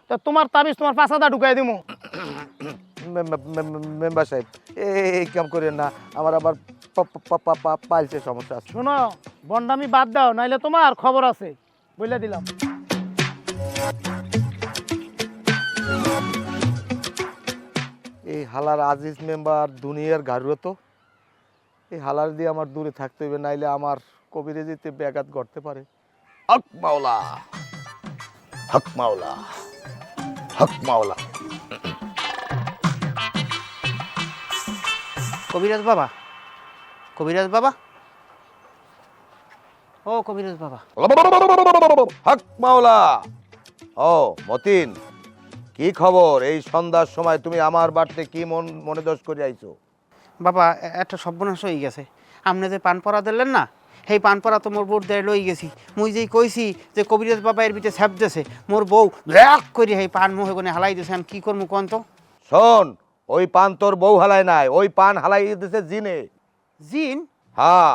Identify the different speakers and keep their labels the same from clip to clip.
Speaker 1: তো তোমার তাবিজ তোমার পাছাটা ঢুকাই দিমু।
Speaker 2: মেম্বার সাহেব এই কাম করেন না, আমার আবার পাইলসের সমস্যা আছে।
Speaker 1: শোনো, বন্ডামি বাদ দাও, নাইলে তোমার খবর আছে, বলে দিলাম।
Speaker 2: এই হালার আজিজ মেম্বার দুনিয়ার ঘাড়ুয়া তো, এই হালার দিয়ে আমার দূরে থাকতে হবে, নাইলে আমার কবিরেজিতে ব্যাঘাত ঘটতে পারে। হক মাওলা, হক মাওলা, হক মাওলা।
Speaker 3: কবিরাজ বাবা, কবিরাজ বাবা, ও কবিরাজ বাবা।
Speaker 2: হক মাওলা। ও মতিন, কি খবর? এই সন্ধ্যার সময় তুমি আমার বাড়িতে কি মনে দোষ করে আইছো?
Speaker 3: বাবা একটা সর্বনাশ হয়ে গেছে। আপনি যে পান পরা দিলেন না, সেই পান পরা তো মোর বউর দেয় লই গেছি। মুই যেই কইছি যে কবিরাজ বাবা এর ভিতরে ছ্যাপ দিয়েছে, মোর বউ র্যাক করে সেই পান মুহে কোনে হালাই দিয়েছে। আমি কি করবো কোন তো?
Speaker 2: শোন, ওই পান তোর বউ হালায় নাই, ওই পান হালাই দিতেছে জিনে।
Speaker 3: জিন?
Speaker 2: হ্যাঁ,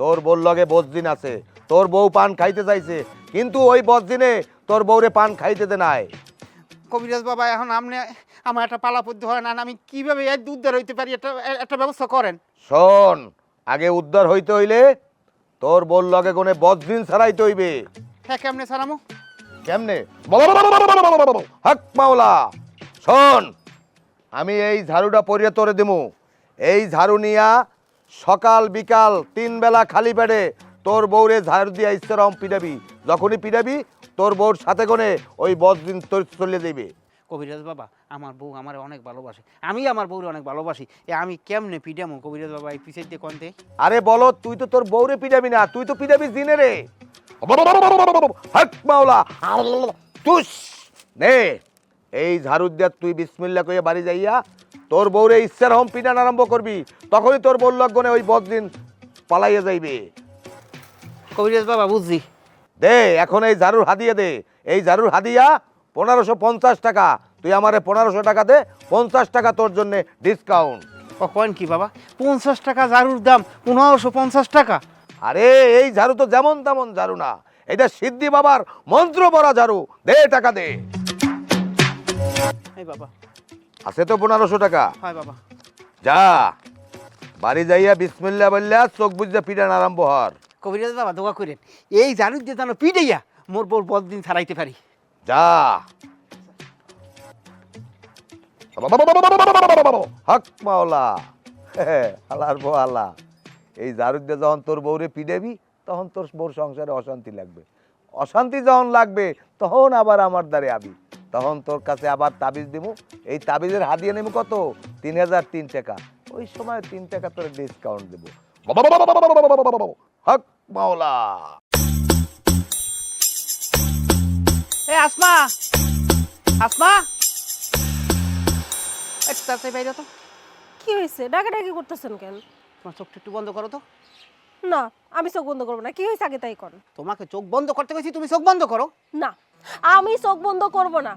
Speaker 2: তোর বউর লগে বজদিন আছে, তোর বউ পান খাইতে চাইছে, কিন্তু ওই বজদিনে তোর বউরে পান খাইতে দে নাই।
Speaker 3: কবিরাজ বাবা, এখন আপনি আমার একটা পালা পদ্ধতি হয় না, আমি কিভাবে এর উদ্ধার হইতে পারি, একটা ব্যবস্থা করেন।
Speaker 2: শোন, আগে উদ্ধার হইতে হইলে তোর বউর লগে কোনে বজদিন ছাড়াইতে হইবে।
Speaker 3: হ্যাঁ, কেমনে সারামো?
Speaker 2: কেমনে? হক মাওলা। শোন, আমি এই ঝাড়ুটা পরিয়ে তোরে দিমু। এই ঝাড়ু নিয়া সকাল বিকাল 3 বেলা খালি পেটে তোর বউরে ঝাড়ু দিয়া ইচ্ছারম পিডাবি। যখনই পিডাবি তোর বউর সাথে কোনে ওই বজদিন তোর চলে যাইবে।
Speaker 3: কবিরাজ বাবা, আমার বউ আমার অনেক ভালোবাসে, আমি আমার বউরে অনেক ভালোবাসি। আমি কেমনে পিডামো কবিরাজ বাবা, এই পিছিয়ে দিয়ে কনতে?
Speaker 2: আরে বলো, তুই তো তোর বউরে পিডাবি না, তুই তো পিডাবি জিনে রে। হক মাওলা। তুস নে, এই ঝাড়ু দিয়া তুই বিসমিল্লাহ কইয়া বাড়ি যাইয়া তোর বউরে ইচ্ছার হম পিডান আরম্ভ করবি, তখনই তোর বউর লগনে ওই বজদিন পালাইয়া যাইবে।
Speaker 3: কবিরাজ বাবা বুঝছি।
Speaker 2: দে এখন এই ঝাড়ুর হাদিয়া দে। এই ঝাড়ুর হাদিয়া 1550 টাকা। তুই আমারে 1500 টাকা দে, 50 টাকা তোর জন্য ডিসকাউন্ট।
Speaker 3: ও কন কি বাবা, 50 টাকা ঝাড়ুর দাম 1550 টাকা?
Speaker 2: আরে এই ঝাড়ু তো যেমন তেমন ঝাড়ু না, এটা সিদ্ধি বাবার মন্ত্র পড়া ঝাড়ু। দে টাকা দে।
Speaker 3: এই বাবা।
Speaker 2: আছে তো 1500 টাকা।
Speaker 3: হয় বাবা।
Speaker 2: যা বাড়ি যাইয়া বিসমিল্লাহ বললা চোখ বুঝতে পিটান আরম্ভ হর।
Speaker 3: কবিরাজ বাবা দোয়া করেন, এই ঝাড়ুর দিয়ে যেন পিটাইয়া মোর বউর বদিন ছাড়াইতে পারি।
Speaker 2: যা। হক মাওলা। আল্লাহর বউ আল্লাহ। এই ঝাড়ু দিয়ে যখন তোর বউরে পিটাবি, তখন তোর বউর সংসারে অশান্তি লাগবে। অশান্তি যখন লাগবে তখন আবার আমার দ্বারে আবি, তখন তোর কাছে আবার তাবিজ দিব। এই তাবিজের হাদিয়া নেব কত? 3003 টাকা। ওই সময় 3 টাকা তোর ডিসকাউন্ট দেবো। হক মাওলা।
Speaker 3: এ আসমা, আসমা, একটু তাড়াতাড়ি বাইরে তো।
Speaker 4: কি হয়েছে? ডাকাডাকি করতেছেন কেন?
Speaker 3: তোমার চোখটা একটু বন্ধ করো তো।
Speaker 4: না, আমি চোখ বন্ধ করবো না। কি হয়েছে আগে তাই কর।
Speaker 3: তোমাকে চোখ বন্ধ করতে গেছি, তুমি চোখ বন্ধ করো।
Speaker 4: না, আমি চোখ বন্ধ করব না।